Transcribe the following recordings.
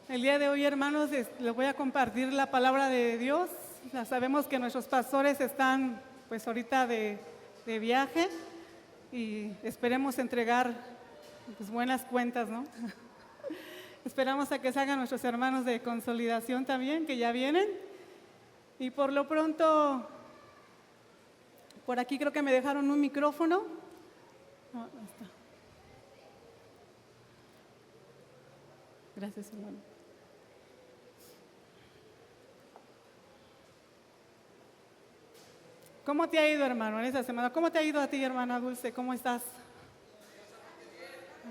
El día de hoy, hermanos, les voy a compartir la palabra de Dios. Ya sabemos que nuestros pastores están pues ahorita de viaje y esperemos entregar pues, buenas cuentas, ¿no? Esperamos a que salgan nuestros hermanos de consolidación también, que ya vienen. Y por lo pronto, por aquí creo que me dejaron un micrófono. No, ahí está. Gracias, hermano. ¿Cómo te ha ido, hermano, en esta semana? ¿Cómo te ha ido a ti, hermana Dulce? ¿Cómo estás?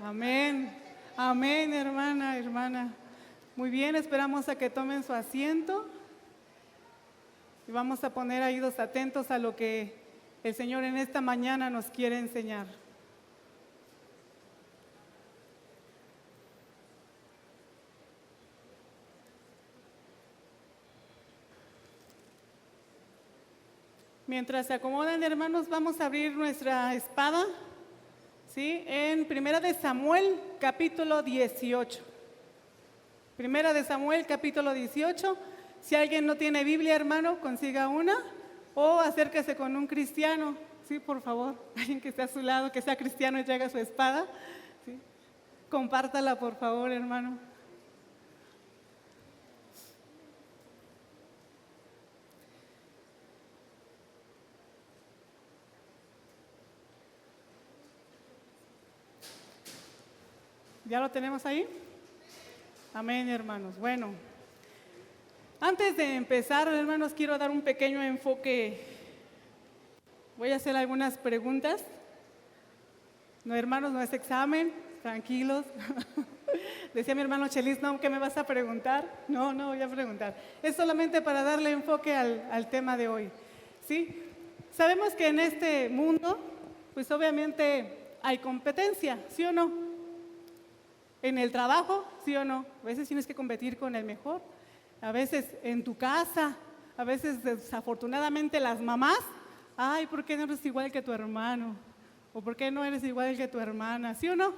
Amén. Amén, hermana. Muy bien, esperamos a que tomen su asiento y vamos a poner oídos atentos a lo que el Señor en esta mañana nos quiere enseñar. Mientras se acomodan, hermanos, vamos a abrir nuestra espada, ¿sí? En Primera de Samuel, capítulo 18. Primera de Samuel, capítulo 18. Si alguien no tiene Biblia, hermano, consiga una o acérquese con un cristiano, ¿sí? Por favor, alguien que esté a su lado, que sea cristiano y traiga su espada, ¿sí? Compártala, por favor, hermano. ¿Ya lo tenemos ahí? Amén, hermanos. Bueno, antes de empezar, hermanos, quiero dar un pequeño enfoque. Voy a hacer algunas preguntas. No, hermanos, no es examen, tranquilos. Decía mi hermano Chelis, no, ¿qué me vas a preguntar? No voy a preguntar. Es solamente para darle enfoque al tema de hoy, ¿sí? Sabemos que en este mundo, pues obviamente hay competencia, ¿sí o no? En el trabajo, ¿sí o no? A veces tienes que competir con el mejor. A veces en tu casa, a veces desafortunadamente las mamás, ay, ¿por qué no eres igual que tu hermano? ¿O por qué no eres igual que tu hermana? ¿Sí o no?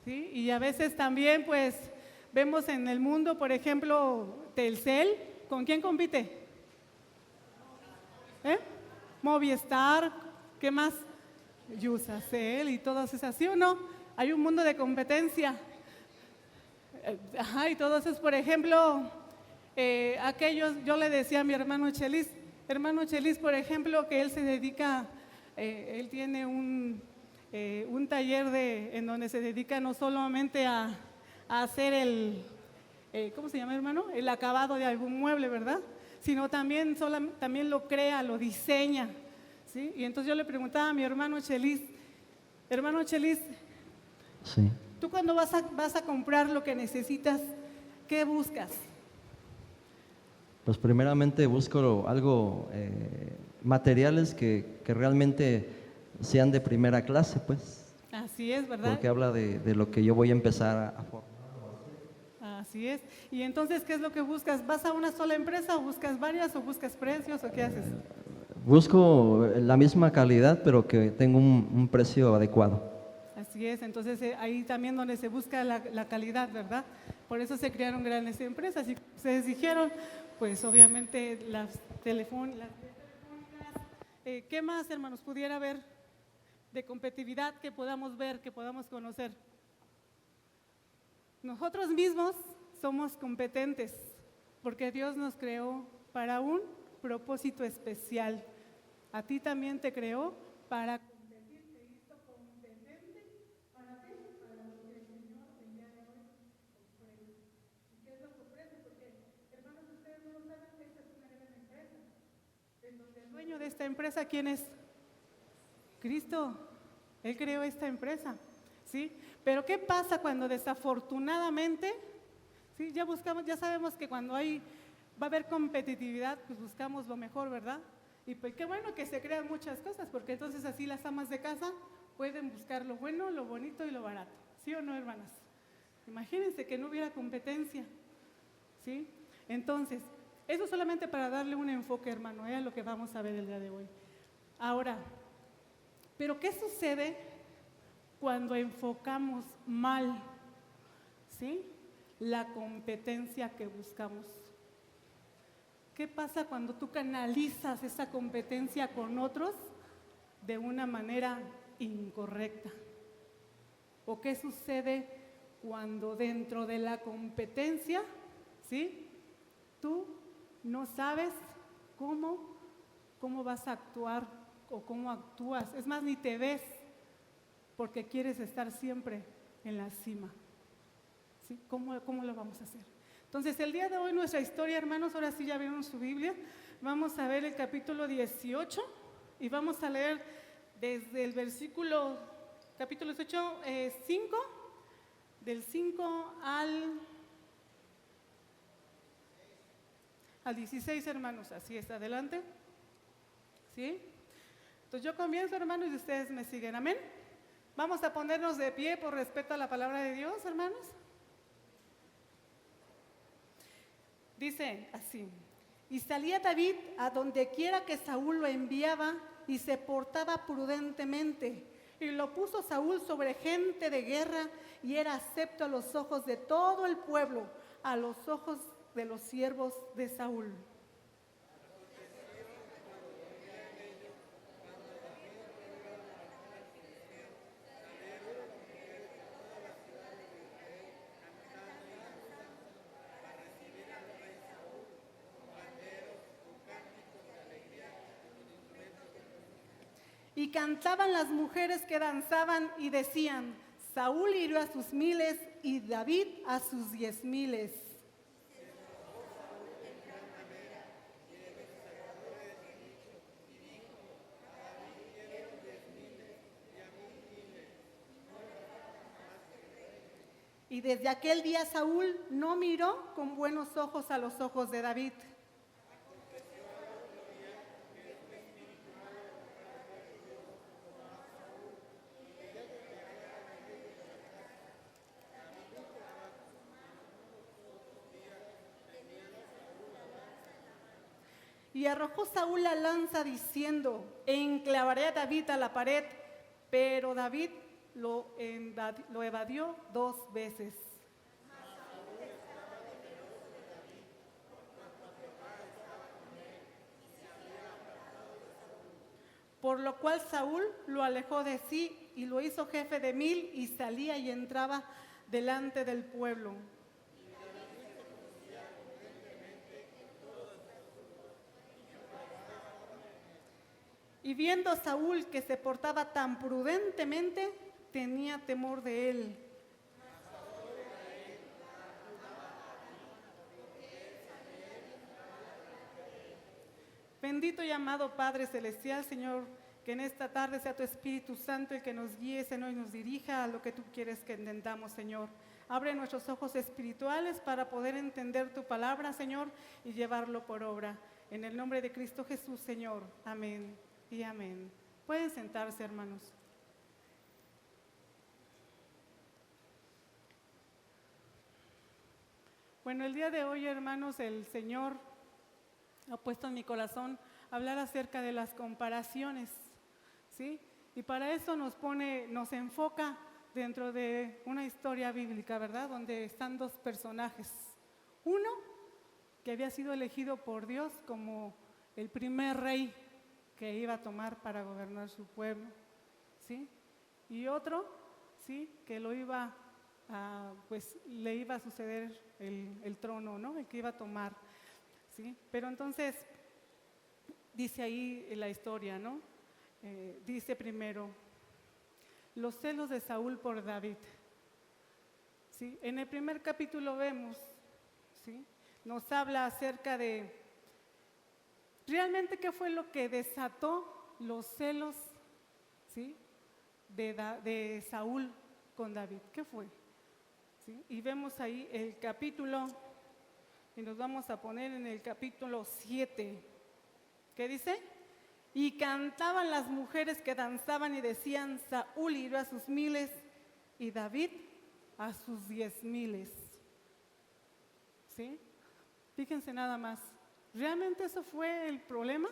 ¿Sí? Y a veces también pues vemos en el mundo, por ejemplo, Telcel, ¿con quién compite? Movistar, ¿qué más? Yusacel y todas esas, ¿sí o no? Hay un mundo de competencia. Y todos esos, por ejemplo, aquellos, yo le decía a mi hermano Chelis, por ejemplo, que él se dedica, él tiene un taller en donde se dedica no solamente a hacer ¿cómo se llama, hermano? El acabado de algún mueble, ¿verdad? Sino también lo crea, lo diseña, ¿sí? Y entonces yo le preguntaba a mi hermano Chelis, sí. tú cuando vas a comprar lo que necesitas, ¿qué buscas? Pues primeramente busco algo, materiales que realmente sean de primera clase, pues, Así es, ¿verdad? porque habla de lo que yo voy a empezar a formar. Así es. Y entonces, ¿qué es lo que buscas? ¿Vas a una sola empresa o buscas varias o buscas precios o qué haces? Busco la misma calidad, pero que tenga un precio adecuado. Así es, entonces ahí también donde se busca la calidad, ¿verdad? Por eso se crearon grandes empresas y ustedes dijeron, pues obviamente las telefónicas, ¿qué más, hermanos, pudiera haber de competitividad que podamos ver, que podamos conocer? Nosotros mismos somos competentes porque Dios nos creó para un propósito especial. A ti también te creó para competir, te hizo competente para ti, para lo que el Señor el día de hoy ofrece. ¿Y qué es lo que ofrece? Porque, hermanos, ustedes no lo saben, esta es una gran empresa. En donde el dueño de esta empresa, ¿quién es? Cristo. Él creó esta empresa, ¿sí? Pero ¿qué pasa cuando desafortunadamente, ¿sí? Ya sabemos que cuando va a haber competitividad, pues buscamos lo mejor, ¿verdad? Y pues qué bueno que se crean muchas cosas, porque entonces así las amas de casa pueden buscar lo bueno, lo bonito y lo barato, ¿sí o no, hermanas? Imagínense que no hubiera competencia, ¿sí? Entonces, eso solamente para darle un enfoque, hermano, a lo que vamos a ver el día de hoy. Ahora, ¿pero qué sucede cuando enfocamos mal? ¿Sí? la competencia que buscamos. ¿Qué pasa cuando tú canalizas esa competencia con otros de una manera incorrecta? ¿O qué sucede cuando dentro de la competencia, ¿sí?, tú no sabes cómo vas a actuar o cómo actúas? Es más, ni te ves porque quieres estar siempre en la cima. ¿Sí? ¿Cómo lo vamos a hacer? Entonces, el día de hoy nuestra historia, hermanos, ahora sí ya vieron su Biblia, vamos a ver el capítulo 18 y vamos a leer desde el capítulo 18, 5, del 5 al 16, hermanos, así es, adelante. ¿Sí? Entonces yo comienzo, hermanos, y ustedes me siguen, amén. Vamos a ponernos de pie por respeto a la palabra de Dios, hermanos. Dice así: y salía David a donde quiera que Saúl lo enviaba y se portaba prudentemente. Y lo puso Saúl sobre gente de guerra y era acepto a los ojos de todo el pueblo, a los ojos de los siervos de Saúl. Y cantaban las mujeres que danzaban y decían: Saúl hirió a sus 1000 y David a sus 10,000. Y desde aquel día Saúl no miró con buenos ojos a los ojos de David. Y arrojó Saúl la lanza diciendo: enclavaré a David a la pared. Pero David lo evadió 2 veces. Por lo cual Saúl lo alejó de sí y lo hizo jefe de 1000 y salía y entraba delante del pueblo. Y viendo Saúl que se portaba tan prudentemente, tenía temor de él. Bendito y amado Padre Celestial, Señor, que en esta tarde sea tu Espíritu Santo el que nos guíe, Señor, y nos dirija a lo que tú quieres que entendamos, Señor. Abre nuestros ojos espirituales para poder entender tu palabra, Señor, y llevarlo por obra. En el nombre de Cristo Jesús, Señor. Amén y amén. Pueden sentarse, hermanos. Bueno, el día de hoy, hermanos, el Señor ha puesto en mi corazón hablar acerca de las comparaciones, ¿sí? Y para eso nos enfoca dentro de una historia bíblica, ¿verdad? Donde están 2 personajes. Uno que había sido elegido por Dios como el primer rey que iba a tomar para gobernar su pueblo, ¿sí? Y otro, ¿sí?, que le iba a suceder el trono, ¿no?, el que iba a tomar, ¿sí? Pero entonces, dice ahí la historia, ¿no? Dice primero, los celos de Saúl por David, ¿sí? En el primer capítulo vemos, ¿sí?, nos habla acerca de realmente qué fue lo que desató los celos, ¿sí?, de Saúl con David. ¿Qué fue? ¿Sí? Y vemos ahí el capítulo, y nos vamos a poner en el capítulo 7. ¿Qué dice? Y cantaban las mujeres que danzaban y decían: Saúl hirió a sus 1000 y David a sus 10,000. ¿Sí? Fíjense nada más. ¿Realmente eso fue el problema?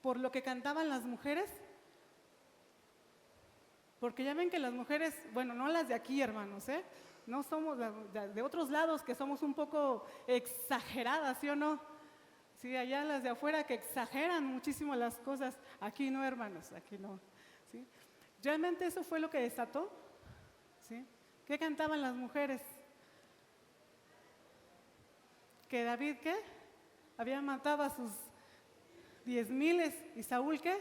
¿Por lo que cantaban las mujeres? Porque ya ven que las mujeres, bueno, no las de aquí, hermanos, No somos de otros lados que somos un poco exageradas, ¿sí o no? Sí, allá las de afuera que exageran muchísimo las cosas. Aquí no, hermanos, aquí no. ¿Sí? Realmente eso fue lo que desató. ¿Sí? ¿Qué cantaban las mujeres? Que David, ¿qué? Había matado a sus 10,000 y Saúl, ¿qué?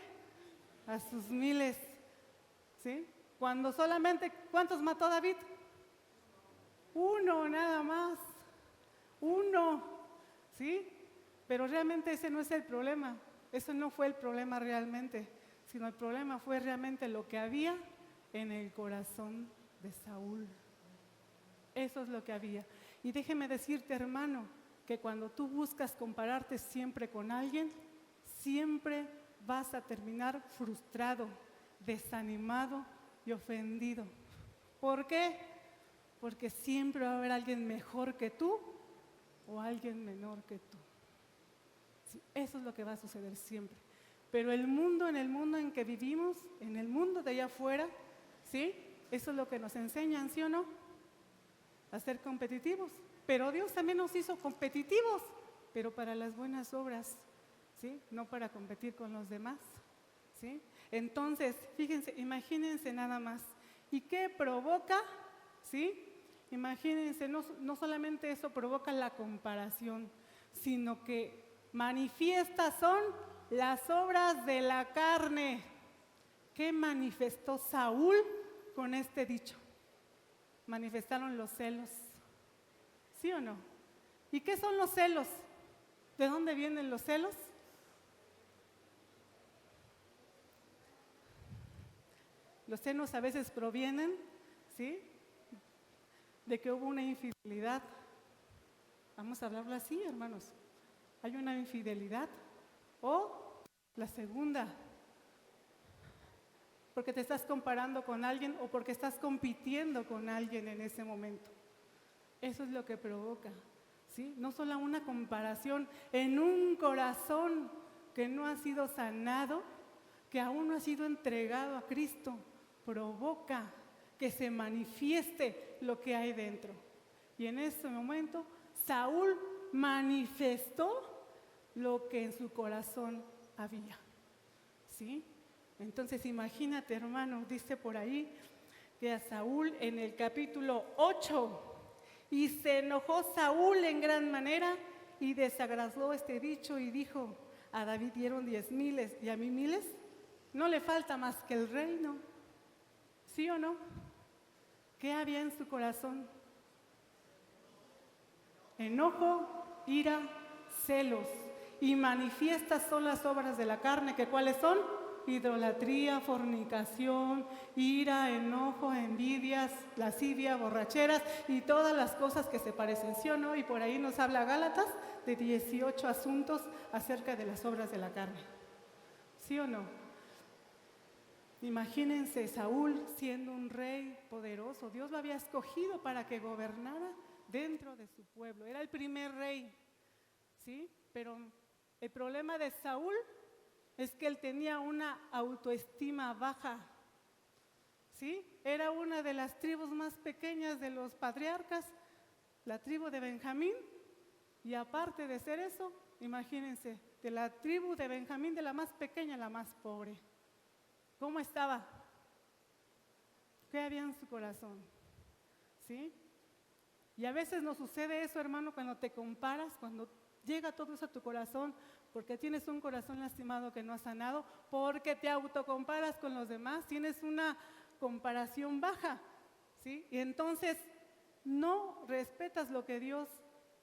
A sus 1,000. ¿Sí? Cuando solamente, ¿cuántos mató David? Uno, nada más. Uno. ¿Sí? Pero realmente ese no es el problema. Eso no fue el problema realmente, sino el problema fue realmente lo que había en el corazón de Saúl. Eso es lo que había. Y déjeme decirte, hermano, que cuando tú buscas compararte siempre con alguien, siempre vas a terminar frustrado, desanimado y ofendido. ¿Por qué? Porque siempre va a haber alguien mejor que tú o alguien menor que tú. Sí, eso es lo que va a suceder siempre. Pero el mundo, en el mundo en que vivimos, en el mundo de allá afuera, ¿sí? Eso es lo que nos enseñan, ¿sí o no? A ser competitivos. Pero Dios también nos hizo competitivos, pero para las buenas obras, ¿sí? No para competir con los demás, ¿sí? Entonces, fíjense, imagínense nada más. ¿Y qué provoca? ¿Sí? Imagínense, no solamente eso provoca la comparación, sino que manifiestas son las obras de la carne. ¿Qué manifestó Saúl con este dicho? Manifestaron los celos. ¿Sí o no? ¿Y qué son los celos? ¿De dónde vienen los celos? Los celos a veces provienen, ¿sí?, de que hubo una infidelidad. Vamos a hablarlo así, hermanos. Hay una infidelidad. O la segunda, porque te estás comparando con alguien o porque estás compitiendo con alguien en ese momento. Eso es lo que provoca, ¿sí? No solo una comparación en un corazón que no ha sido sanado, que aún no ha sido entregado a Cristo, provoca que se manifieste lo que hay dentro. Y en ese momento Saúl manifestó lo que en su corazón había, ¿sí? Entonces imagínate, hermano, dice por ahí que a Saúl en el capítulo 8, y se enojó Saúl en gran manera y desagradó este dicho y dijo: a David dieron 10,000 y a mí 1,000, no le falta más que el reino. ¿Sí o no? ¿Qué había en su corazón? Enojo, ira, celos. Y manifiestas son las obras de la carne, que ¿cuáles son? Idolatría, fornicación, ira, enojo, envidias, lascivia, borracheras y todas las cosas que se parecen, ¿sí o no? Y por ahí nos habla Gálatas de 18 asuntos acerca de las obras de la carne. ¿Sí o no? Imagínense Saúl siendo un rey poderoso. Dios lo había escogido para que gobernara dentro de su pueblo. Era el primer rey, ¿sí? Pero el problema de Saúl es que él tenía una autoestima baja, ¿sí? Era una de las tribus más pequeñas de los patriarcas, la tribu de Benjamín, y aparte de ser eso, imagínense, de la tribu de Benjamín, de la más pequeña, la más pobre. ¿Cómo estaba? ¿Qué había en su corazón? ¿Sí? Y a veces nos sucede eso, hermano, cuando te comparas, cuando llega todo eso a tu corazón, porque tienes un corazón lastimado que no has sanado, porque te autocomparas con los demás, tienes una comparación baja, ¿sí? Y entonces no respetas lo que Dios,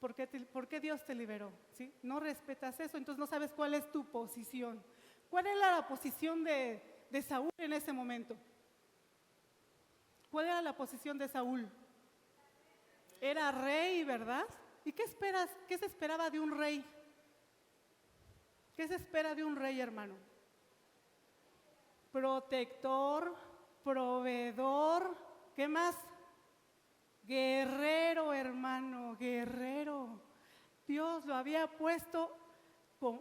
¿por qué Dios te liberó? ¿Sí? No respetas eso, entonces no sabes cuál es tu posición. ¿Cuál era la posición de Saúl en ese momento? ¿Cuál era la posición de Saúl? Era rey, ¿verdad? ¿Y qué esperas? ¿Qué se esperaba de un rey? ¿Qué se espera de un rey, hermano? Protector, proveedor, ¿qué más? Guerrero, hermano, guerrero. Dios lo había puesto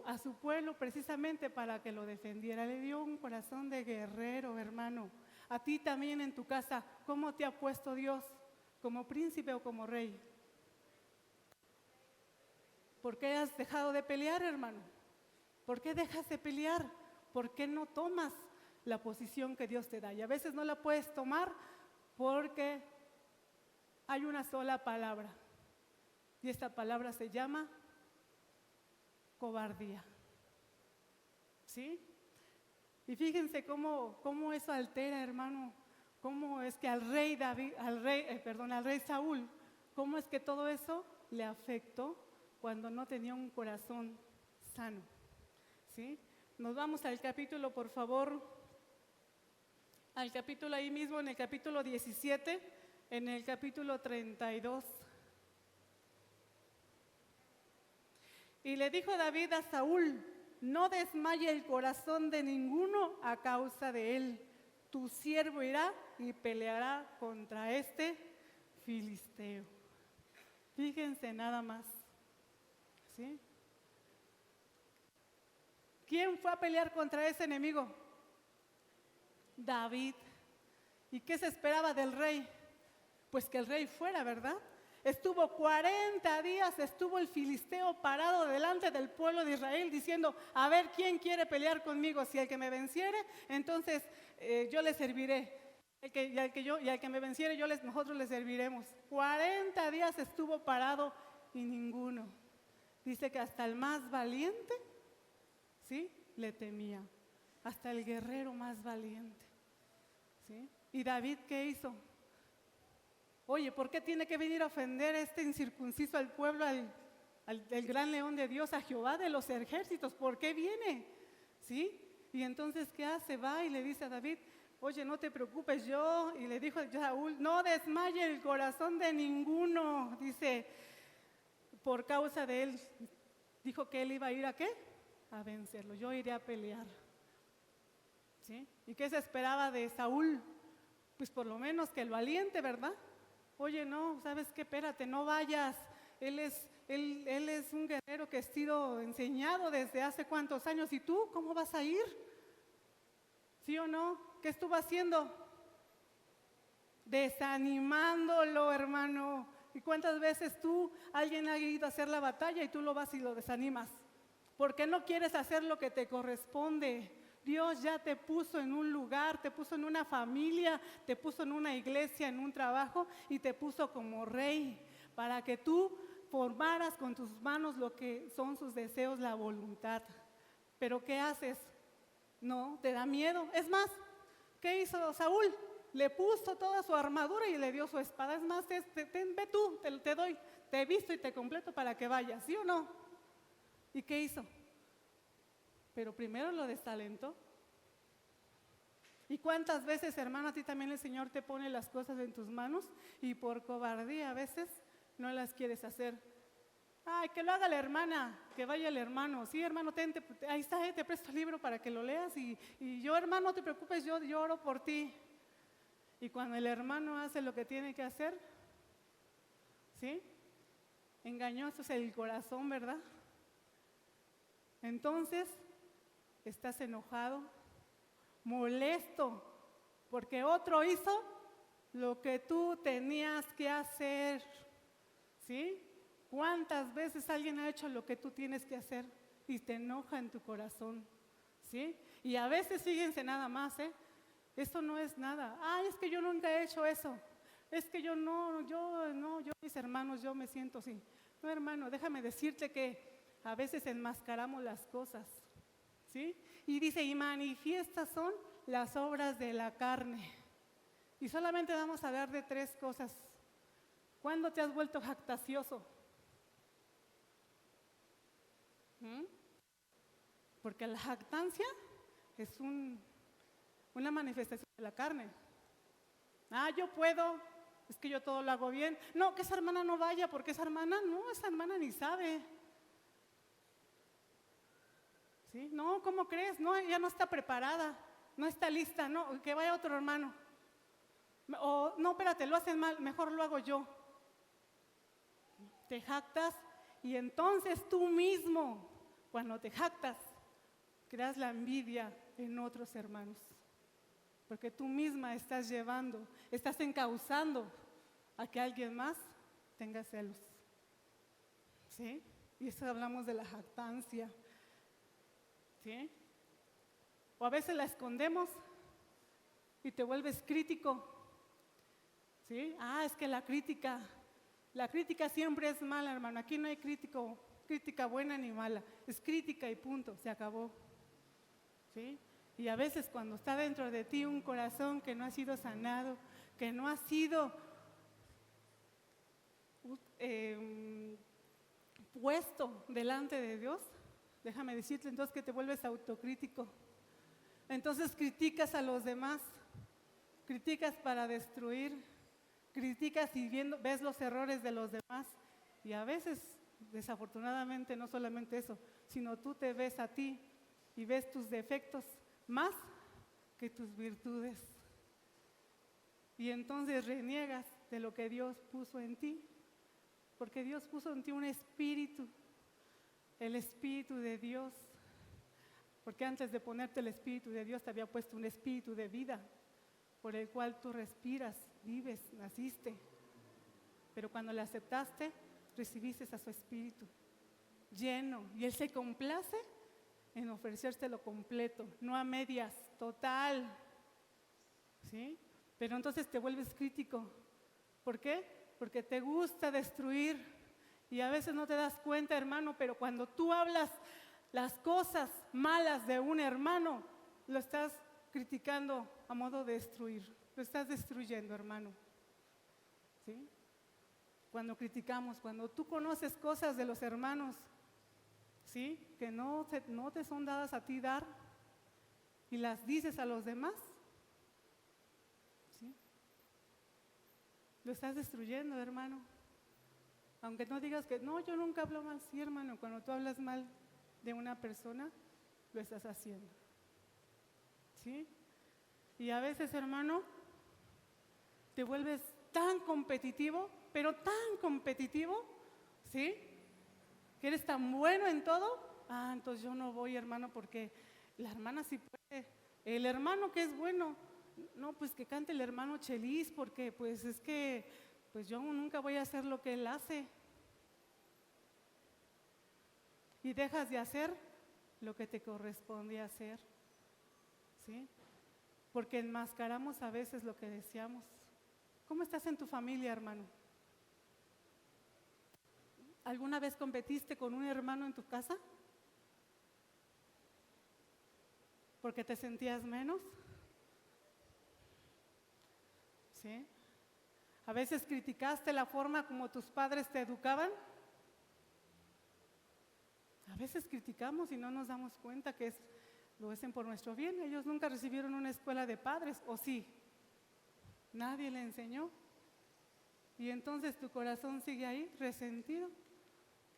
a su pueblo precisamente para que lo defendiera. Le dio un corazón de guerrero, hermano. A ti también en tu casa, ¿cómo te ha puesto Dios? como príncipe o como rey. ¿Por qué has dejado de pelear, hermano? ¿Por qué dejas de pelear? ¿Por qué no tomas la posición que Dios te da? Y a veces no la puedes tomar porque hay una sola palabra. Y esta palabra se llama cobardía. ¿Sí? Y fíjense cómo eso altera, hermano, cómo es que al rey Saúl, cómo es que todo eso le afectó cuando no tenía un corazón sano. ¿Sí? Nos vamos al capítulo, por favor, al capítulo ahí mismo, en el capítulo 17, en el capítulo 32. Y le dijo David a Saúl: no desmaye el corazón de ninguno a causa de él. Tu siervo irá y peleará contra este filisteo. Fíjense nada más. ¿Sí? ¿Quién fue a pelear contra ese enemigo? David. ¿Y qué se esperaba del rey? Pues que el rey fuera, ¿verdad? Estuvo 40 días, estuvo el filisteo parado delante del pueblo de Israel diciendo: a ver, ¿quién quiere pelear conmigo? Si el que me venciere, entonces yo le serviré. Y al que me venciere, nosotros le serviremos. 40 días estuvo parado y ninguno. Dice que hasta el más valiente, ¿sí?, le temía. Hasta el guerrero más valiente. ¿Sí? ¿Y David qué hizo? Oye, ¿por qué tiene que venir a ofender este incircunciso al pueblo, al gran león de Dios, a Jehová de los ejércitos? ¿Por qué viene? ¿Sí? Y entonces, ¿qué hace? Va y le dice a David: oye, no te preocupes, y le dijo a Saúl: no desmaye el corazón de ninguno. Dice, por causa de él, dijo que él iba a ir ¿a qué? A vencerlo, yo iré a pelear. ¿Sí? ¿Y qué se esperaba de Saúl? Pues por lo menos que el valiente, ¿verdad? Oye, no, ¿sabes qué? Espérate, no vayas. Él es un guerrero que ha sido enseñado desde hace cuántos años. ¿Y tú cómo vas a ir? ¿Sí o no? ¿Qué estuvo haciendo? Desanimándolo, hermano. ¿Y cuántas veces alguien ha ido a hacer la batalla y tú lo vas y lo desanimas? ¿Por qué no quieres hacer lo que te corresponde? Dios ya te puso en un lugar, te puso en una familia, te puso en una iglesia, en un trabajo, y te puso como rey para que tú formaras con tus manos lo que son sus deseos, la voluntad. ¿Pero qué haces? No, te da miedo. Es más, ¿qué hizo Saúl? Le puso toda su armadura y le dio su espada. Es más, ve tú, te doy, te visto y te completo para que vayas, ¿sí o no? ¿Y qué hizo? Pero primero lo desalentó. ¿Y cuántas veces, hermano, a ti también el Señor te pone las cosas en tus manos y por cobardía a veces no las quieres hacer? Ay, que lo haga la hermana, que vaya el hermano. Sí, hermano, ahí está, te presto el libro para que lo leas y yo, hermano, no te preocupes, yo oro por ti. Y cuando el hermano hace lo que tiene que hacer, ¿sí? Engañoso es el corazón, ¿verdad? Entonces, estás enojado, molesto, porque otro hizo lo que tú tenías que hacer. ¿Sí? ¿Cuántas veces alguien ha hecho lo que tú tienes que hacer y te enoja en tu corazón? ¿Sí? Y a veces, fíjense nada más, eso no es nada. Ay, es que yo nunca he hecho eso. Es que yo mis hermanos, yo me siento así. No, hermano, déjame decirte que a veces enmascaramos las cosas, ¿sí? Y dice, y manifiestas son las obras de la carne. Y solamente vamos a hablar de 3 cosas. ¿Cuándo te has vuelto jactancioso? Porque la jactancia es una manifestación de la carne. Ah, yo puedo, es que yo todo lo hago bien. No, que esa hermana no vaya, porque esa hermana ni sabe. ¿Sí? No, ¿cómo crees? No, ella no está preparada, no está lista, no, que vaya otro hermano. O, no, espérate, lo hacen mal, mejor lo hago yo. Te jactas y entonces tú mismo, cuando te jactas, creas la envidia en otros hermanos. Porque tú misma estás encauzando a que alguien más tenga celos. ¿Sí? Y eso hablamos de la jactancia. ¿Sí? O a veces la escondemos y te vuelves crítico. ¿Sí? Es que la crítica siempre es mala, hermano. Aquí no hay crítica buena ni mala. Es crítica y punto, se acabó. ¿Sí? Y a veces cuando está dentro de ti un corazón que no ha sido sanado, que no ha sido puesto delante de Dios, déjame decirte entonces que te vuelves autocrítico. Entonces criticas a los demás, criticas para destruir, criticas y ves los errores de los demás. Y a veces, desafortunadamente, no solamente eso, sino tú te ves a ti y ves tus defectos más que tus virtudes. Y entonces reniegas de lo que Dios puso en ti, porque Dios puso en ti un espíritu, el espíritu de Dios, porque antes de ponerte el espíritu de Dios te había puesto un espíritu de vida, por el cual tú respiras, vives, naciste. Pero cuando le aceptaste, recibiste a su espíritu lleno, y Él se complace en ofrecértelo completo, no a medias, total. ¿Sí? Pero entonces te vuelves crítico. ¿Por qué? Porque te gusta destruir. Y a veces no te das cuenta, hermano, pero cuando tú hablas las cosas malas de un hermano, lo estás criticando a modo de destruir. Lo estás destruyendo, hermano. ¿Sí? Cuando criticamos, cuando tú conoces cosas de los hermanos, ¿sí? Que no te son dadas a ti dar, y las dices a los demás, ¿sí? Lo estás destruyendo, hermano. Aunque no digas que, no, yo nunca hablo mal. Sí, hermano, cuando tú hablas mal de una persona, lo estás haciendo. ¿Sí? Y a veces, hermano, te vuelves tan competitivo, pero tan competitivo, ¿sí? Que eres tan bueno en todo. Entonces yo no voy, hermano, porque la hermana sí puede. El hermano que es bueno, no, pues que cante el hermano Chelis, porque pues es que pues yo nunca voy a hacer lo que él hace. Y dejas de hacer lo que te corresponde hacer, ¿sí? Porque enmascaramos a veces lo que deseamos. ¿Cómo estás en tu familia, hermano? ¿Alguna vez competiste con un hermano en tu casa? ¿Porque te sentías menos? ¿Sí? ¿A veces criticaste la forma como tus padres te educaban? A veces criticamos y no nos damos cuenta que lo hacen por nuestro bien. Ellos nunca recibieron una escuela de padres, ¿o sí? Nadie le enseñó. Y entonces tu corazón sigue ahí, resentido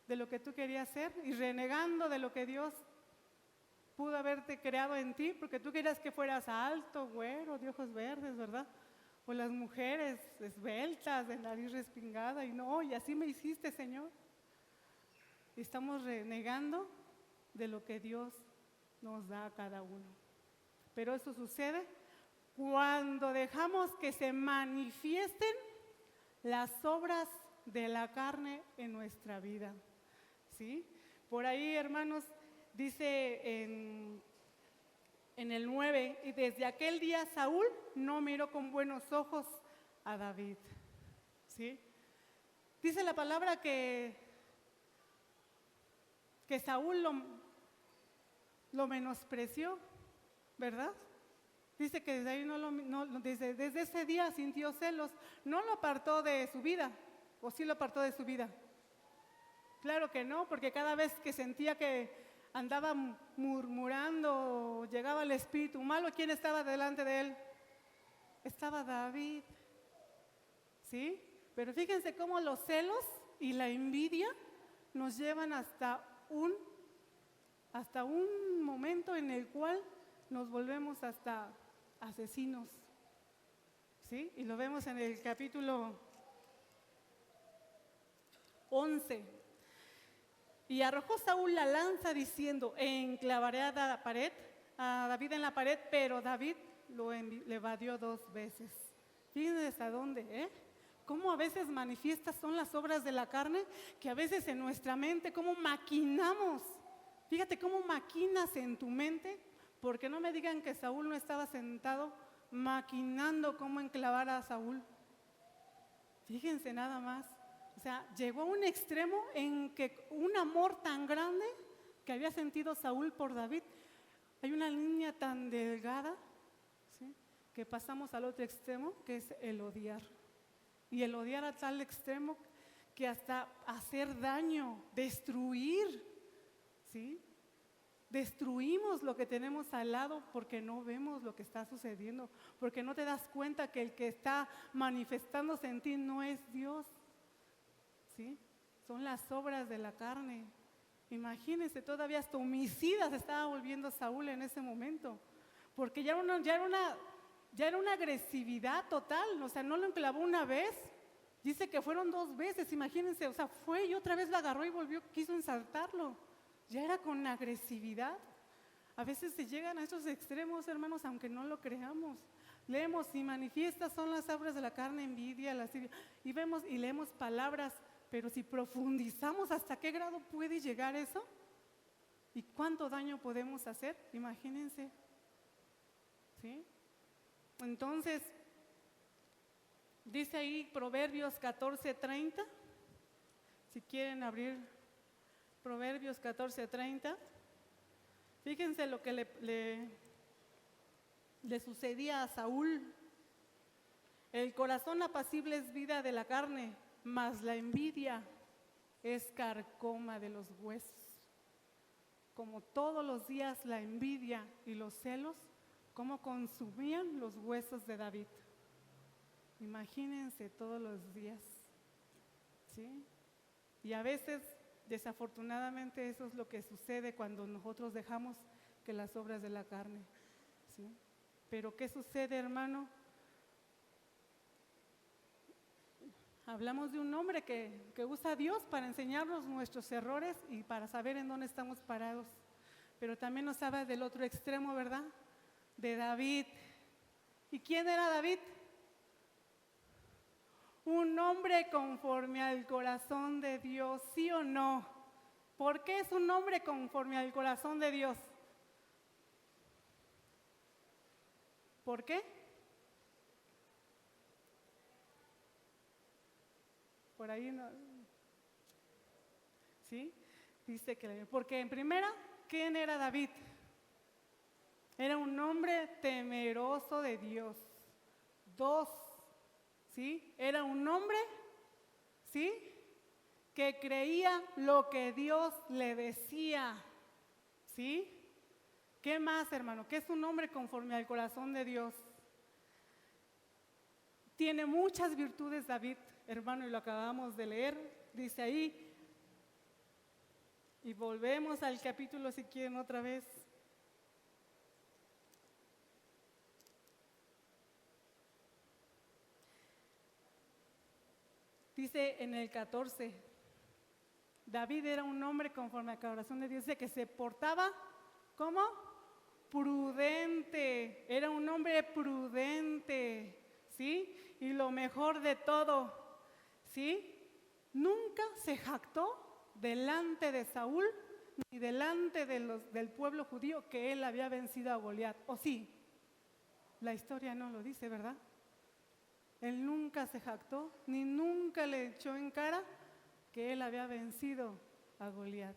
de lo que tú querías ser y renegando de lo que Dios pudo haberte creado en ti, porque tú querías que fueras alto, güero, de ojos verdes, ¿verdad? O las mujeres esbeltas, de nariz respingada, y no, y así me hiciste, Señor. Y estamos renegando de lo que Dios nos da a cada uno. Pero eso sucede cuando dejamos que se manifiesten las obras de la carne en nuestra vida, ¿sí? Por ahí, hermanos, dice en el 9, y desde aquel día Saúl no miró con buenos ojos a David, ¿sí? Dice la palabra que Saúl lo menospreció, ¿verdad? Dice que desde ahí desde ese día sintió celos. No lo apartó de su vida, ¿o sí lo apartó de su vida? Claro que no, porque cada vez que sentía que andaba murmurando, llegaba el espíritu malo, ¿quién estaba delante de él? Estaba David, ¿sí? Pero fíjense cómo los celos y la envidia nos llevan hasta un momento en el cual nos volvemos hasta asesinos, ¿sí? Y lo vemos en el capítulo 11. Y arrojó Saúl la lanza diciendo, enclavaré a David en la pared, pero David le evadió 2 veces. Fíjense hasta dónde, cómo a veces manifiestas son las obras de la carne, que a veces en nuestra mente, cómo maquinamos. Fíjate cómo maquinas en tu mente, porque no me digan que Saúl no estaba sentado maquinando cómo enclavar a Saúl. Fíjense nada más. O sea, llegó a un extremo en que un amor tan grande que había sentido Saúl por David, hay una línea tan delgada, ¿sí?, que pasamos al otro extremo, que es el odiar. Y el odiar a tal extremo que hasta hacer daño, destruir, ¿sí? Destruimos lo que tenemos al lado porque no vemos lo que está sucediendo, porque no te das cuenta que el que está manifestándose en ti no es Dios, ¿sí? Son las obras de la carne. Imagínense, todavía hasta homicida se estaba volviendo Saúl en ese momento, porque ya era una agresividad total. O sea, no lo enclavó una vez, dice que fueron 2 veces, imagínense. O sea, fue y otra vez lo agarró y volvió, quiso ensartarlo. Ya era con agresividad. A veces se llegan a esos extremos, hermanos, aunque no lo creamos. Leemos y manifiestas son las obras de la carne, envidia, lascivia, y vemos y leemos palabras, pero si profundizamos, ¿hasta qué grado puede llegar eso? ¿Y cuánto daño podemos hacer? Imagínense, ¿sí? Entonces, dice ahí Proverbios 14:30, si quieren abrir Proverbios 14:30, fíjense lo que le sucedía a Saúl. El corazón apacible es vida de la carne, mas la envidia es carcoma de los huesos. Como todos los días la envidia y los celos, cómo consumían los huesos de David. Imagínense todos los días, ¿sí? Y a veces, desafortunadamente, eso es lo que sucede cuando nosotros dejamos que las obras de la carne, ¿sí? Pero ¿qué sucede, hermano? Hablamos de un hombre que usa a Dios para enseñarnos nuestros errores y para saber en dónde estamos parados. Pero también nos habla del otro extremo, ¿verdad? De David. ¿Y quién era David? Un hombre conforme al corazón de Dios, ¿sí o no? ¿Por qué es un hombre conforme al corazón de Dios? ¿Por qué? Por ahí no. ¿Sí? Dice que, porque en primera, ¿quién era David? Era un hombre temeroso de Dios. 2, ¿sí? Era un hombre, ¿sí?, que creía lo que Dios le decía, ¿sí? ¿Qué más, hermano? ¿Qué es un hombre conforme al corazón de Dios? Tiene muchas virtudes David, hermano, y lo acabamos de leer, dice ahí. Y volvemos al capítulo si quieren otra vez. Dice en el 14, David era un hombre conforme al corazón de Dios, dice que se portaba, ¿cómo? Prudente, era un hombre prudente, ¿sí? Y lo mejor de todo, ¿sí? Nunca se jactó delante de Saúl ni delante del pueblo judío que él había vencido a Goliat. ¿O sí? La historia no lo dice, ¿verdad? Él nunca se jactó, ni nunca le echó en cara que él había vencido a Goliat.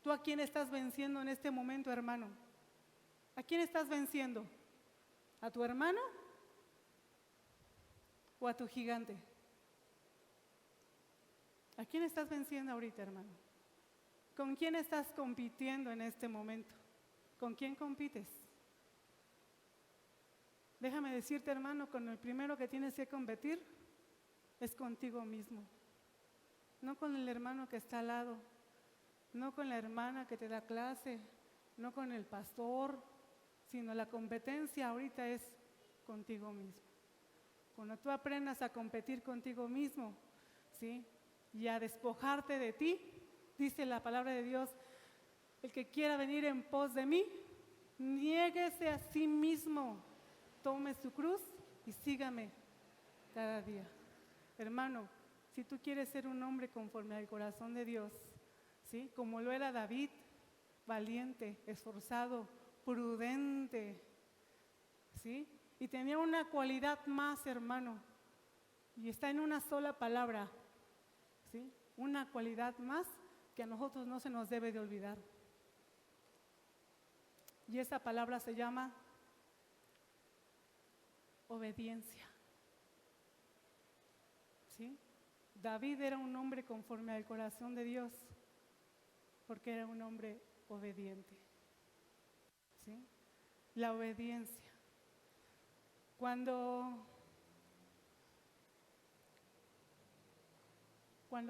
¿Tú a quién estás venciendo en este momento, hermano? ¿A quién estás venciendo? ¿A tu hermano o a tu gigante? ¿A quién estás venciendo ahorita, hermano? ¿Con quién estás compitiendo en este momento? ¿Con quién compites? Déjame decirte, hermano, con el primero que tienes que competir es contigo mismo. No con el hermano que está al lado, no con la hermana que te da clase, no con el pastor, sino la competencia ahorita es contigo mismo. Cuando tú aprendas a competir contigo mismo, ¿sí?, y a despojarte de ti, dice la palabra de Dios, el que quiera venir en pos de mí, niéguese a sí mismo, tome su cruz y sígame. cada día. Hermano, si tú quieres ser un hombre conforme al corazón de Dios, ¿sí? Como lo era David, valiente, esforzado, prudente, ¿sí? Y tenía una cualidad más, hermano, y está en una sola palabra, ¿sí? Una cualidad más que a nosotros no se nos debe de olvidar. Y esa palabra se llama obediencia. ¿Sí? David era un hombre conforme al corazón de Dios, porque era un hombre obediente. ¿Sí? La obediencia. Cuando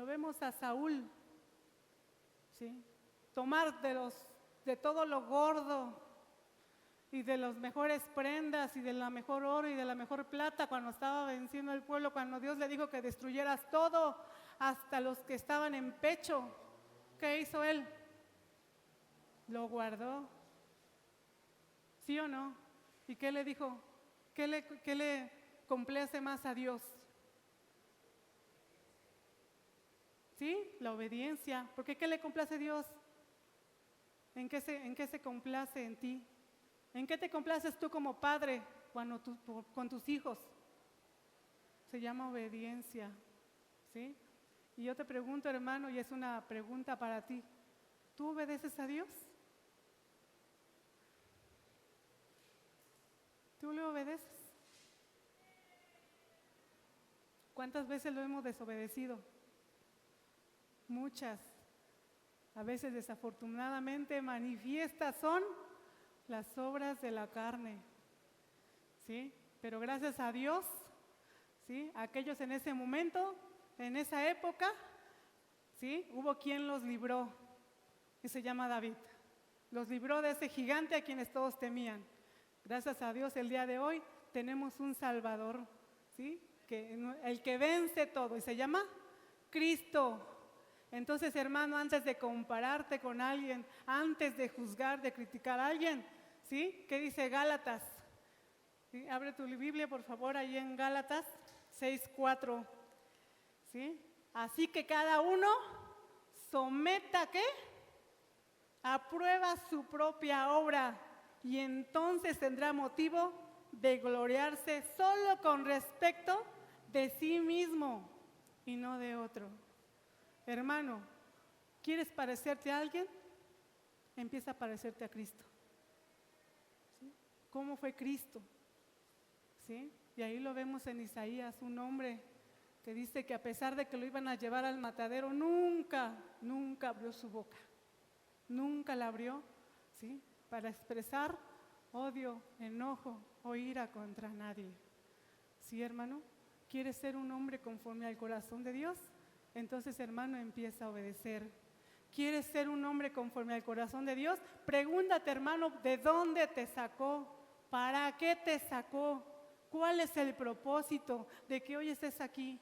vemos a Saúl, ¿sí? Tomar de todo lo gordo y de las mejores prendas y de la mejor oro y de la mejor plata cuando estaba venciendo el pueblo, cuando Dios le dijo que destruyeras todo, hasta los que estaban en pecho, ¿qué hizo él? Lo guardó. ¿Sí o no? ¿Y qué le dijo? ¿Qué le complace más a Dios? ¿Sí? La obediencia. ¿Por qué le complace a Dios? ¿En qué se complace en ti? ¿En qué te complaces tú como padre con tus hijos? Se llama obediencia. ¿Sí? Y yo te pregunto, hermano, y es una pregunta para ti. ¿Tú obedeces a Dios? ¿Tú le obedeces? ¿Cuántas veces lo hemos desobedecido? Muchas. A veces desafortunadamente manifiestas son las obras de la carne. ¿Sí? Pero gracias a Dios, ¿sí? Aquellos en ese momento, en esa época, ¿sí? Hubo quien los libró, que se llama David. Los libró de ese gigante a quienes todos temían. Gracias a Dios el día de hoy tenemos un Salvador, ¿sí? El que vence todo, y se llama Cristo. Entonces, hermano, antes de compararte con alguien, antes de juzgar, de criticar a alguien, ¿sí? ¿Qué dice Gálatas? ¿Sí? Abre tu Biblia, por favor, ahí en Gálatas 6:4. ¿Sí? Así que cada uno someta, ¿qué? Aprueba su propia obra, y entonces tendrá motivo de gloriarse solo con respecto de sí mismo y no de otro. Hermano, ¿quieres parecerte a alguien? Empieza a parecerte a Cristo. ¿Sí? ¿Cómo fue Cristo? ¿Sí? Y ahí lo vemos en Isaías, un hombre que dice que a pesar de que lo iban a llevar al matadero, nunca abrió su boca. Nunca la abrió, ¿sí? Para expresar odio, enojo o ira contra nadie. ¿Sí, hermano? ¿Quieres ser un hombre conforme al corazón de Dios? Entonces, hermano, empieza a obedecer. ¿Quieres ser un hombre conforme al corazón de Dios? Pregúntate, hermano, ¿de dónde te sacó? ¿Para qué te sacó? ¿Cuál es el propósito de que hoy estés aquí?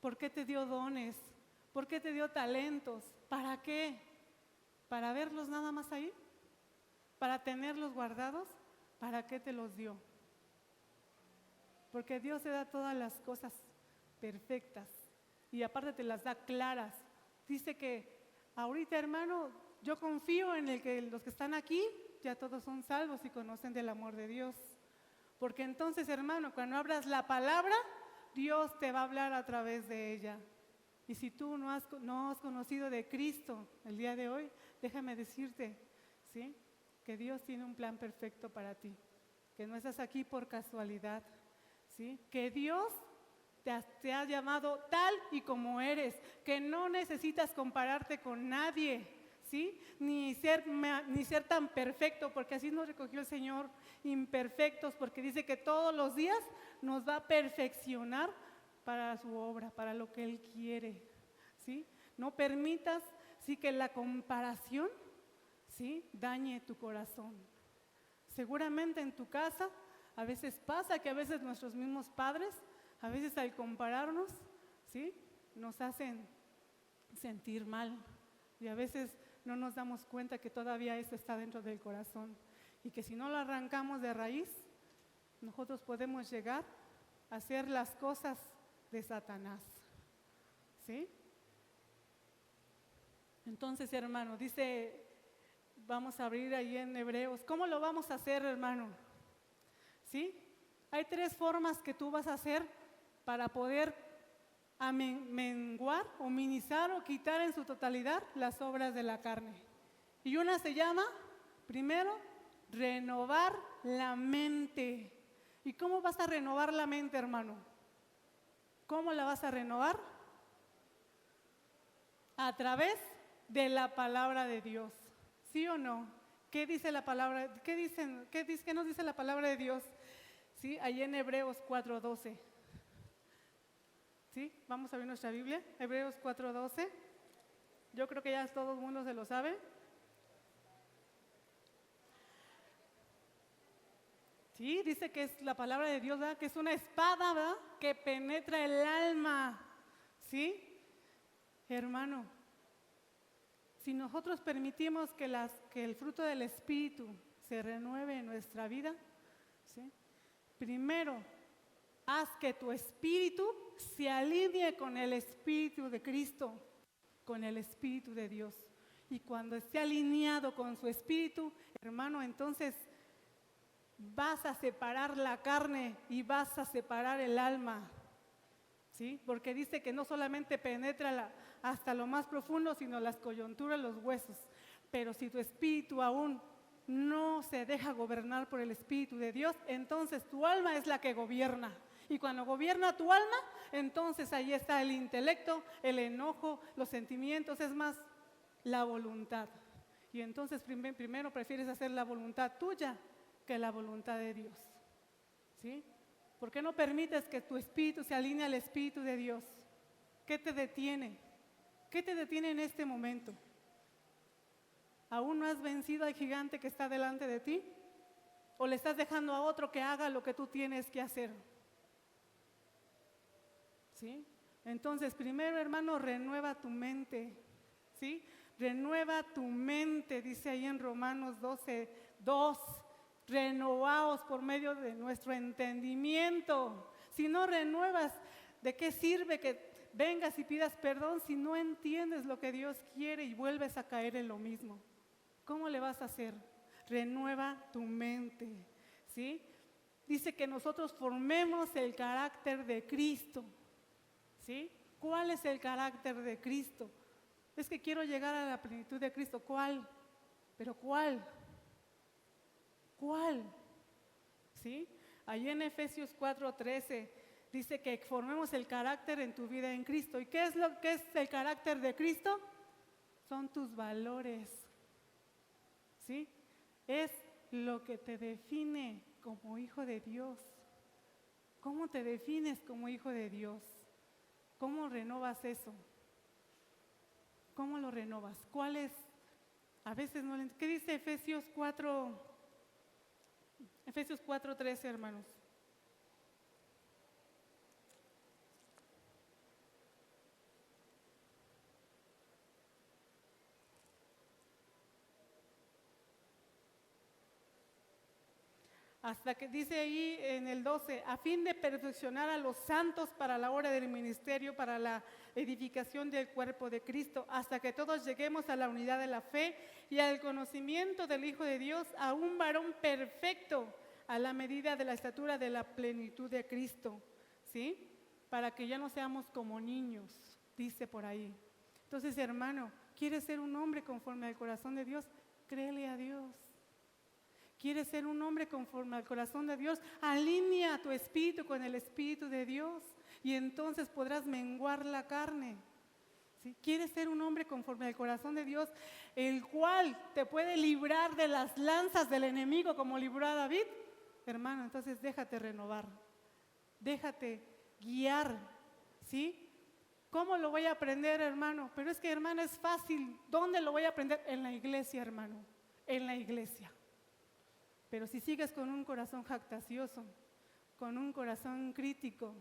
¿Por qué te dio dones? ¿Por qué te dio talentos? ¿Para qué? ¿Para verlos nada más ahí? ¿Para tenerlos guardados? ¿Para qué te los dio? Porque Dios te da todas las cosas perfectas y aparte te las da claras. Dice que ahorita, hermano, yo confío en los que están aquí, ya todos son salvos y conocen del amor de Dios. Porque entonces, hermano, cuando abras la palabra, Dios te va a hablar a través de ella. Y si tú no has conocido de Cristo el día de hoy, déjame decirte, ¿sí? Que Dios tiene un plan perfecto para ti, que no estás aquí por casualidad, ¿sí? Que Dios te ha llamado tal y como eres, que no necesitas compararte con nadie, ¿sí? Ni ser tan perfecto, porque así nos recogió el Señor, imperfectos, porque dice que todos los días nos va a perfeccionar para su obra, para lo que Él quiere, ¿sí? No permitas, sí, que la comparación, ¿sí?, dañe tu corazón. Seguramente en tu casa a veces pasa que a veces nuestros mismos padres, a veces al compararnos, ¿sí?, nos hacen sentir mal y a veces no nos damos cuenta que todavía eso está dentro del corazón y que si no lo arrancamos de raíz, nosotros podemos llegar hacer las cosas de Satanás. ¿Sí? Entonces, hermano, dice, vamos a abrir ahí en Hebreos. ¿Cómo lo vamos a hacer, hermano? ¿Sí? Hay 3 formas que tú vas a hacer para poder menguar o minimizar o quitar en su totalidad las obras de la carne. Y una se llama, primero, renovar la mente. ¿Y cómo vas a renovar la mente, hermano? ¿Cómo la vas a renovar? A través de la palabra de Dios. ¿Sí o no? ¿Qué dice la palabra? ¿Qué nos dice la palabra de Dios? ¿Sí? Ahí en Hebreos 4:12. ¿Sí? Vamos a ver nuestra Biblia, Hebreos 4:12. Yo creo que ya todo el mundo se lo sabe. Sí, dice que es la palabra de Dios, ¿verdad? Que es una espada, ¿verdad? Que penetra el alma. ¿Sí? Hermano, si nosotros permitimos que el fruto del Espíritu se renueve en nuestra vida, ¿sí? Primero, haz que tu espíritu se alinee con el Espíritu de Cristo, con el Espíritu de Dios. Y cuando esté alineado con su Espíritu, hermano, entonces vas a separar la carne y vas a separar el alma. ¿Sí? Porque dice que no solamente penetra hasta lo más profundo, sino las coyunturas, los huesos. Pero si tu espíritu aún no se deja gobernar por el Espíritu de Dios, entonces tu alma es la que gobierna. Y cuando gobierna tu alma, entonces ahí está el intelecto, el enojo, los sentimientos, es más, la voluntad. Y entonces primero prefieres hacer la voluntad tuya que la voluntad de Dios. ¿Sí? ¿Por qué no permites que tu espíritu se alinee al Espíritu de Dios? ¿Qué te detiene? ¿Qué te detiene en este momento? ¿Aún no has vencido al gigante que está delante de ti? ¿O le estás dejando a otro que haga lo que tú tienes que hacer? ¿Sí? Entonces, primero, hermano, renueva tu mente. ¿Sí? Renueva tu mente, dice ahí en Romanos 12:2. Renovaos por medio de nuestro entendimiento. Si no renuevas, ¿de qué sirve que vengas y pidas perdón si no entiendes lo que Dios quiere y vuelves a caer en lo mismo? ¿Cómo le vas a hacer? Renueva tu mente, ¿sí? Dice que nosotros formemos el carácter de Cristo, ¿sí? ¿Cuál es el carácter de Cristo? Es que quiero llegar a la plenitud de Cristo. ¿Cuál? ¿Pero cuál? ¿Cuál? ¿Sí? Allí en Efesios 4:13 dice que formemos el carácter en tu vida en Cristo. ¿Y qué es lo que es el carácter de Cristo? Son tus valores. ¿Sí? Es lo que te define como hijo de Dios. ¿Cómo te defines como hijo de Dios? ¿Cómo renovas eso? ¿Cómo lo renovas? ¿Cuál es? A veces no le... ¿Qué dice Efesios 4:13, hermanos? Hasta que dice ahí en el 12, a fin de perfeccionar a los santos para la obra del ministerio, para la edificación del cuerpo de Cristo, hasta que todos lleguemos a la unidad de la fe y al conocimiento del Hijo de Dios, a un varón perfecto, a la medida de la estatura de la plenitud de Cristo, ¿sí? Para que ya no seamos como niños, dice por ahí. Entonces, hermano, ¿quieres ser un hombre conforme al corazón de Dios? Créele a Dios. ¿Quieres ser un hombre conforme al corazón de Dios? Alinea tu espíritu con el Espíritu de Dios y entonces podrás menguar la carne. ¿Sí? ¿Quieres ser un hombre conforme al corazón de Dios, el cual te puede librar de las lanzas del enemigo como libró a David? Hermano, entonces déjate renovar, déjate guiar, ¿sí? ¿Cómo lo voy a aprender, hermano? Pero es que, hermano, es fácil. ¿Dónde lo voy a aprender? En la iglesia, hermano, en la iglesia. Pero si sigues con un corazón jactancioso, con un corazón crítico,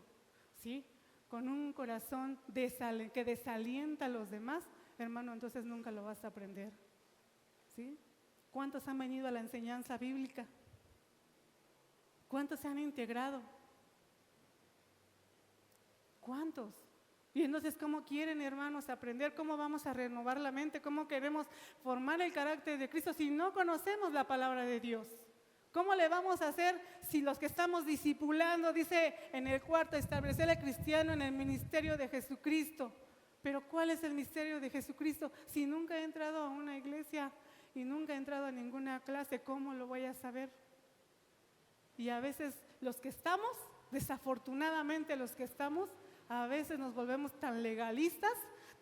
¿sí? Con un corazón que desalienta a los demás, hermano, entonces nunca lo vas a aprender, ¿sí? ¿Cuántos han venido a la enseñanza bíblica? ¿Cuántos se han integrado? ¿Cuántos? Y entonces, ¿cómo quieren, hermanos, aprender? ¿Cómo vamos a renovar la mente? ¿Cómo queremos formar el carácter de Cristo si no conocemos la palabra de Dios? ¿Cómo le vamos a hacer si los que estamos discipulando, dice en el 4, establecer al cristiano en el ministerio de Jesucristo? Pero ¿cuál es el misterio de Jesucristo? Si nunca he entrado a una iglesia y nunca he entrado a ninguna clase, ¿cómo lo voy a saber? Y a veces los que estamos, desafortunadamente los que estamos, a veces nos volvemos tan legalistas,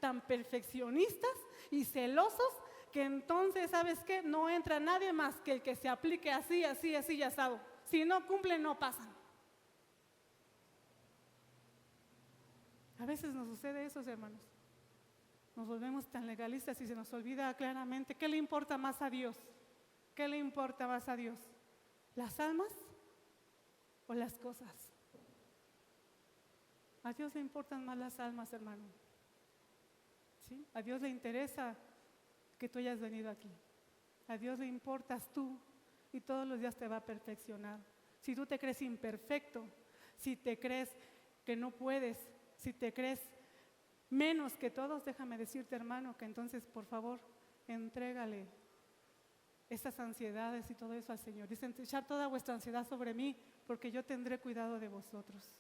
tan perfeccionistas y celosos, que entonces, ¿sabes qué? No entra nadie más que el que se aplique así, así, así y asado. Si no cumplen, no pasan. A veces nos sucede eso, hermanos. Nos volvemos tan legalistas y se nos olvida claramente qué le importa más a Dios. ¿Qué le importa más a Dios? ¿Las almas o las cosas? A Dios le importan más las almas, hermano. ¿Sí? A Dios le interesa que tú hayas venido aquí. A Dios le importas tú y todos los días te va a perfeccionar. Si tú te crees imperfecto, si te crees que no puedes, si te crees menos que todos, déjame decirte, hermano, que entonces, por favor, entrégale esas ansiedades y todo eso al Señor. Dice, echar toda vuestra ansiedad sobre mí, porque yo tendré cuidado de vosotros.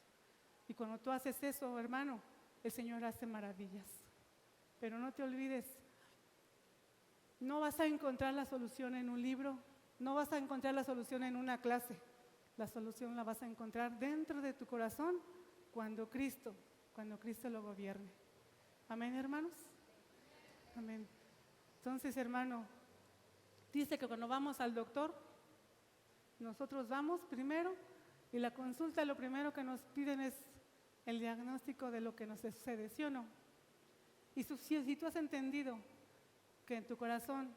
Y cuando tú haces eso, hermano, el Señor hace maravillas. Pero no te olvides, no vas a encontrar la solución en un libro, no vas a encontrar la solución en una clase. La solución la vas a encontrar dentro de tu corazón cuando Cristo lo gobierne. Amén, hermanos. Amén. Entonces, hermano, dice que cuando vamos al doctor, nosotros vamos primero y la consulta, lo primero que nos piden es el diagnóstico de lo que nos sucede, ¿sí o no? Y si tú has entendido que en tu corazón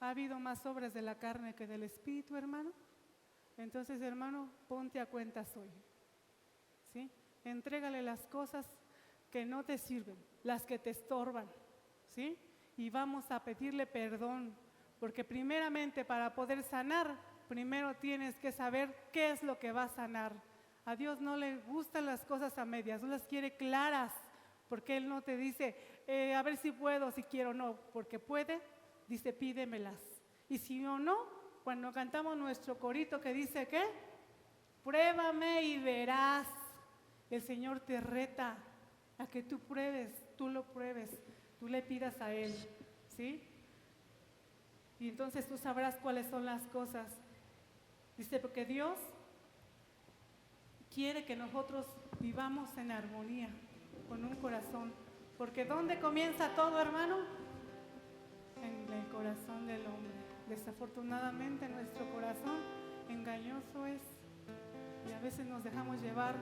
ha habido más obras de la carne que del espíritu, hermano, entonces, hermano, ponte a cuentas hoy, ¿sí? Entrégale las cosas que no te sirven, las que te estorban, ¿sí? Y vamos a pedirle perdón, porque primeramente para poder sanar, primero tienes que saber qué es lo que va a sanar. A Dios no le gustan las cosas a medias, no las quiere claras, porque Él no te dice, a ver si puedo, si quiero, no, porque puede, dice, pídemelas. Y si no, cuando cantamos nuestro corito que dice, ¿qué? Pruébame y verás. El Señor te reta a que tú pruebes, tú lo pruebes, tú le pidas a Él, ¿sí? Y entonces tú sabrás cuáles son las cosas. Dice, porque Dios quiere que nosotros vivamos en armonía, con un corazón. Porque ¿dónde comienza todo, hermano? En el corazón del hombre. Desafortunadamente nuestro corazón engañoso es, y a veces nos dejamos llevar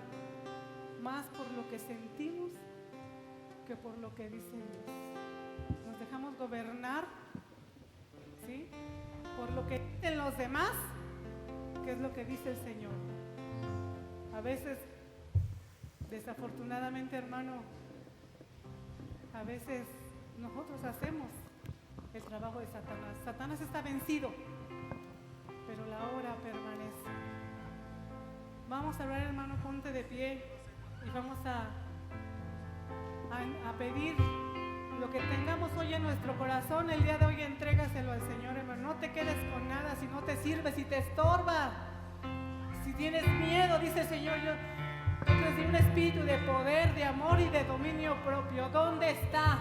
más por lo que sentimos que por lo que dice Dios. Nos dejamos gobernar, ¿sí?, por lo que dicen los demás, que es lo que dice el Señor. A veces, desafortunadamente, hermano, a veces nosotros hacemos el trabajo de Satanás. Satanás está vencido, pero la obra permanece. Vamos a orar, hermano, ponte de pie y vamos a pedir lo que tengamos hoy en nuestro corazón. El día de hoy entrégaselo al Señor, hermano. No te quedes con nada si no te sirve, si te estorba, si tienes miedo. Dice el Señor, yo les di un espíritu de poder, de amor y de dominio propio. ¿Dónde está?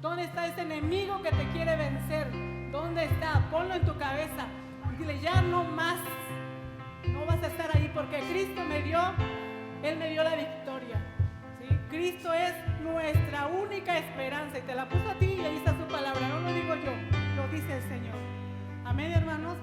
¿Dónde está ese enemigo que te quiere vencer? ¿Dónde está? Ponlo en tu cabeza y dile, ya no más. No vas a estar ahí porque Cristo Él me dio la victoria, ¿sí? Cristo es nuestra única esperanza y te la puso a ti y ahí está su palabra. No lo digo yo, lo dice el Señor. Amén, hermanos.